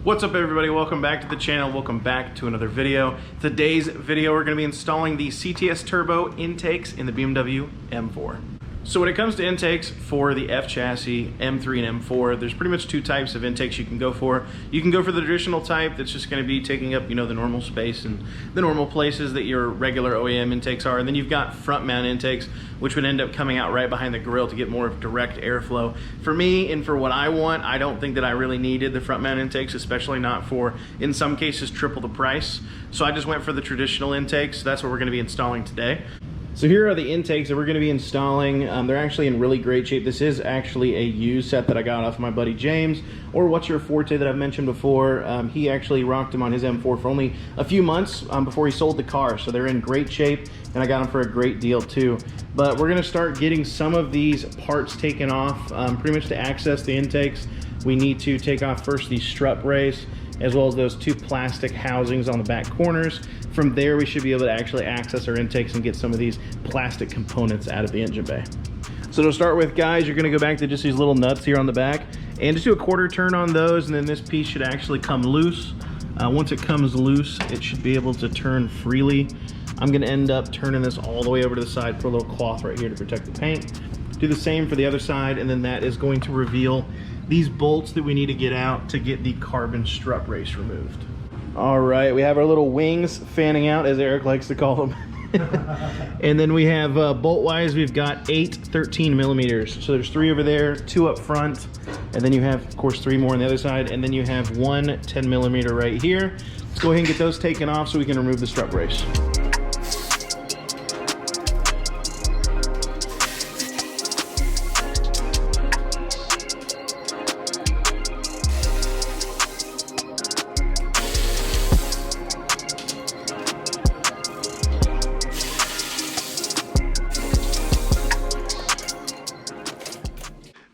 What's up everybody, welcome back to the channel, welcome back to another video. Today's video we're going to be installing the CTS turbo intakes in the BMW M4. So when it comes to intakes for the F chassis, M3 and M4, there's pretty much two types of intakes you can go for. You can go for the traditional type that's just going to be taking up, the normal space and the normal places that your regular OEM intakes are. And then you've got front mount intakes, which would end up coming out right behind the grille to get more of direct airflow. For me and for what I want, I don't think that I really needed the front mount intakes, especially not for, in some cases, triple the price. So I just went for the traditional intakes. That's what we're going to be installing today. So here are the intakes that we're going to be installing. They're actually in really great shape. This is actually a used set that I got off my buddy James, or What's Your Forte that I've mentioned before. He actually rocked them on his M4 for only a few months before he sold the car. So they're in great shape, and I got them for a great deal too. But we're going to start getting some of these parts taken off. Pretty much to access the intakes, we need to take off first the strut brace, as well as those two plastic housings on the back corners. From there, we should be able to actually access our intakes and get some of these plastic components out of the engine bay. So to start with, guys, you're gonna go back to just these little nuts here on the back and just do a quarter turn on those, and then this piece should actually come loose. Once it comes loose, it should be able to turn freely. I'm gonna end up turning this all the way over to the side, put a little cloth right here to protect the paint. Do the same for the other side, and then that is going to reveal these bolts that we need to get out to get the carbon strut brace removed. All right, we have our little wings fanning out, as Eric likes to call them. And then we have bolt-wise, we've got 8 13 millimeters. So there's 3 over there, 2 up front, and then you have, of course, 3 more on the other side, and then you have 1 10 millimeter right here. Let's go ahead and get those taken off so we can remove the strut brace.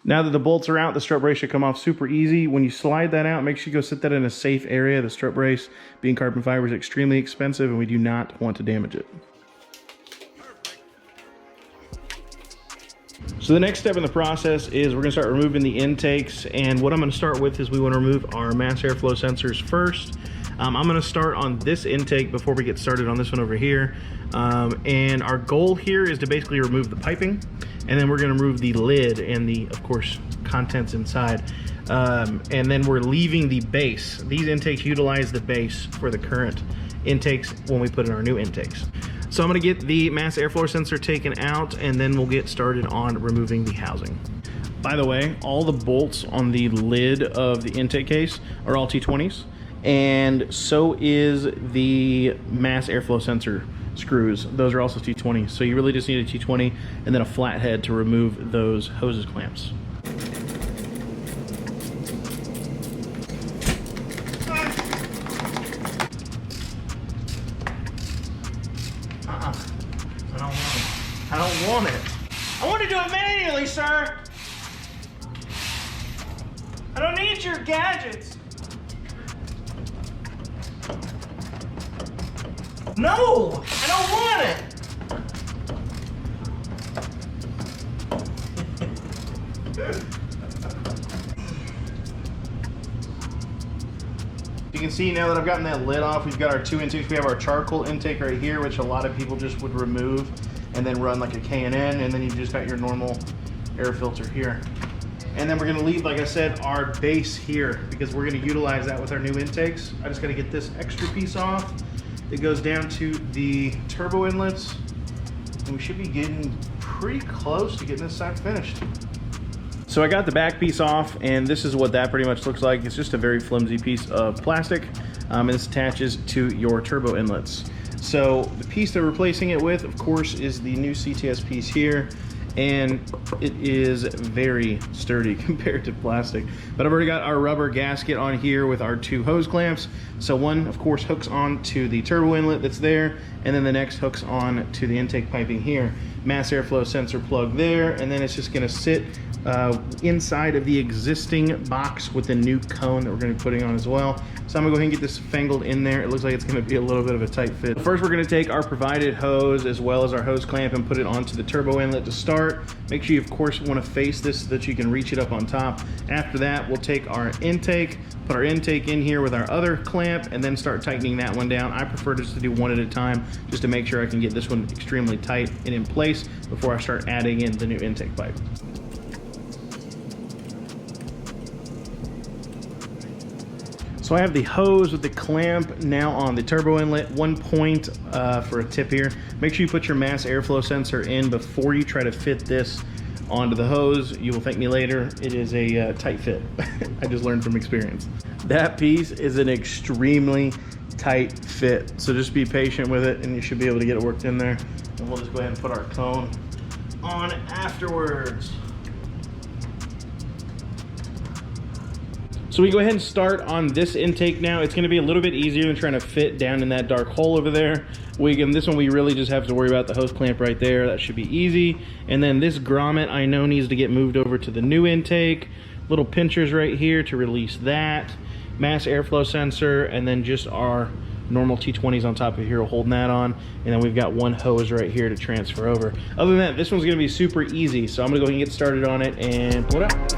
Now that the bolts are out, the strut brace should come off super easy. When you slide that out, make sure you go sit that in a safe area. The strut brace, being carbon fiber, is extremely expensive, and we do not want to damage it. So the next step in the process is we're gonna start removing the intakes, and what I'm gonna start with is we wanna remove our mass airflow sensors first. I'm gonna start on this intake before we get started on this one over here. And our goal here is to basically remove the piping, and then we're gonna remove the lid and the, of course, contents inside. And then we're leaving the base. These intakes utilize the base for the current intakes when we put in our new intakes. So I'm gonna get the mass airflow sensor taken out, and then we'll get started on removing the housing. By the way, all the bolts on the lid of the intake case are all T20s, and so is the mass airflow sensor screws. Those are also T20s. So you really just need a T20 and then a flathead to remove those hoses clamps. I don't want it. I want to do it manually, sir. I don't need your gadgets. No, I don't want it. You can see now that I've gotten that lid off, we've got our 2 intakes. We have our charcoal intake right here, which a lot of people just would remove and then run like a K&N, and then you've just got your normal air filter here. And then we're gonna leave, like I said, our base here, because we're gonna utilize that with our new intakes. I just gotta get this extra piece off. It goes down to the turbo inlets, and we should be getting pretty close to getting this side finished. So I got the back piece off, and this is what that pretty much looks like. It's just a very flimsy piece of plastic, and this attaches to your turbo inlets. So the piece they're replacing it with, of course, is the new CTS piece here, and it is very sturdy compared to plastic. But I've already got our rubber gasket on here with our 2 hose clamps. So one, of course, hooks on to the turbo inlet that's there, and then the next hooks on to the intake piping here. Mass airflow sensor plug there, and then it's just gonna sit inside of the existing box with the new cone that we're going to be putting on as well. So I'm going to go ahead and get this fangled in there. It looks like it's going to be a little bit of a tight fit. First, we're going to take our provided hose as well as our hose clamp and put it onto the turbo inlet to start. Make sure you, of course, want to face this so that you can reach it up on top. After that, we'll take our intake, put our intake in here with our other clamp, and then start tightening that one down. I prefer just to do one at a time, just to make sure I can get this one extremely tight and in place before I start adding in the new intake pipe. So I have the hose with the clamp now on the turbo inlet. 1 point for a tip here. Make sure you put your mass airflow sensor in before you try to fit this onto the hose. You will thank me later. It is a tight fit. I just learned from experience. That piece is an extremely tight fit. So just be patient with it and you should be able to get it worked in there. And we'll just go ahead and put our cone on afterwards. So we go ahead and start on this intake now. It's gonna be a little bit easier than trying to fit down in that dark hole over there. This one we really just have to worry about the hose clamp right there. That should be easy. And then this grommet I know needs to get moved over to the new intake. Little pinchers right here to release that. Mass airflow sensor, and then just our normal T20s on top of here holding that on. And then we've got one hose right here to transfer over. Other than that, this one's gonna be super easy. So I'm gonna go ahead and get started on it and pull it out.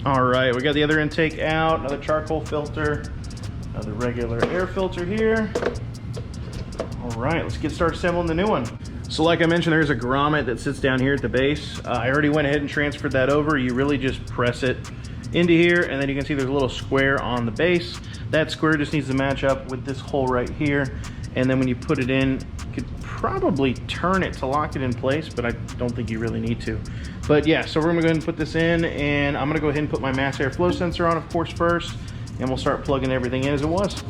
All right, we got the other intake out, another charcoal filter, another regular air filter here. All right, let's get started assembling the new one. So like I mentioned, there's a grommet that sits down here at the base. I already went ahead and transferred that over. You really just press it into here, and then you can see there's a little square on the base. That square just needs to match up with this hole right here. And then when you put it in, you could probably turn it to lock it in place, but I don't think you really need to. But yeah, so we're gonna go ahead and put this in, and I'm gonna go ahead and put my mass airflow sensor on, of course, first, and we'll start plugging everything in as it was.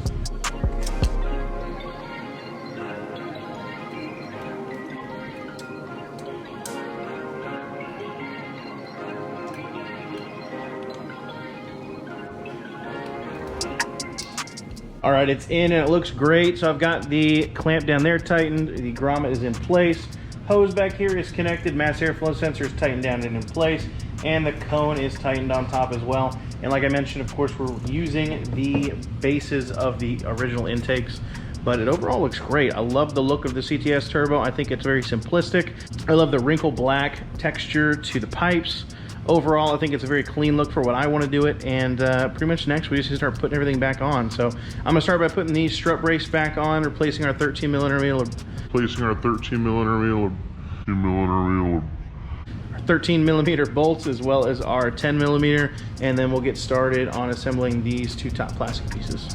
All right, it's in and it looks great. So I've got the clamp down there tightened, the grommet is in place. Hose back here is connected, mass airflow sensor is tightened down and in place, and the cone is tightened on top as well. And like I mentioned, of course, we're using the bases of the original intakes, but it overall looks great. I love the look of the CTS turbo. I think it's very simplistic. I love the wrinkle black texture to the pipes. Overall, I think it's a very clean look for what I want to do it, and pretty much next we just start putting everything back on. So I'm gonna start by putting these strut brakes back on, replacing our 13mm bolts as well as our 10mm, and then we'll get started on assembling these two top plastic pieces.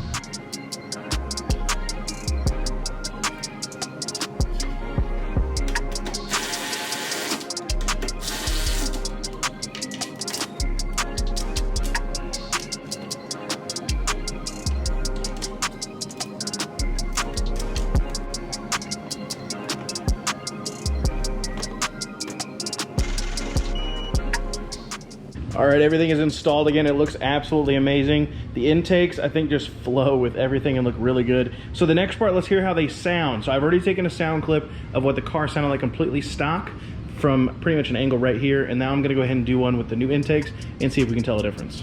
All right, everything is installed again. It looks absolutely amazing. The intakes, I think, just flow with everything and look really good. So the next part, let's hear how they sound. So I've already taken a sound clip of what the car sounded like completely stock from pretty much an angle right here. And now I'm gonna go ahead and do one with the new intakes and see if we can tell the difference.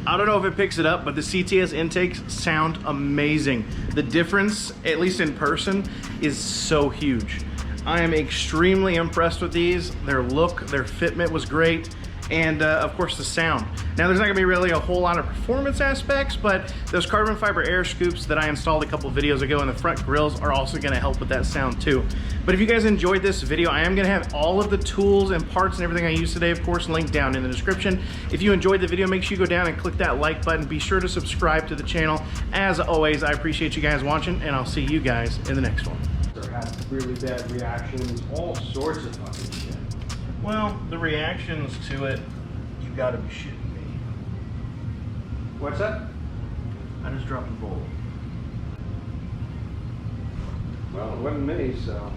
I don't know if it picks it up, but the CTS intakes sound amazing. The difference, at least in person, is so huge. I am extremely impressed with these. Their look, their fitment was great, and of course the sound. Now there's not gonna be really a whole lot of performance aspects, but those carbon fiber air scoops that I installed a couple videos ago in the front grills are also gonna help with that sound too. But if you guys enjoyed this video, I am gonna have all of the tools and parts and everything I used today, of course, linked down in the description. If you enjoyed the video, make sure you go down and click that like button. Be sure to subscribe to the channel. As always, I appreciate you guys watching, and I'll see you guys in the next one. Has really bad reactions, all sorts of fucking shit. Well, the reactions to it, you gotta be shitting me. What's that? I just dropped a bolt. Well, it wasn't me, so.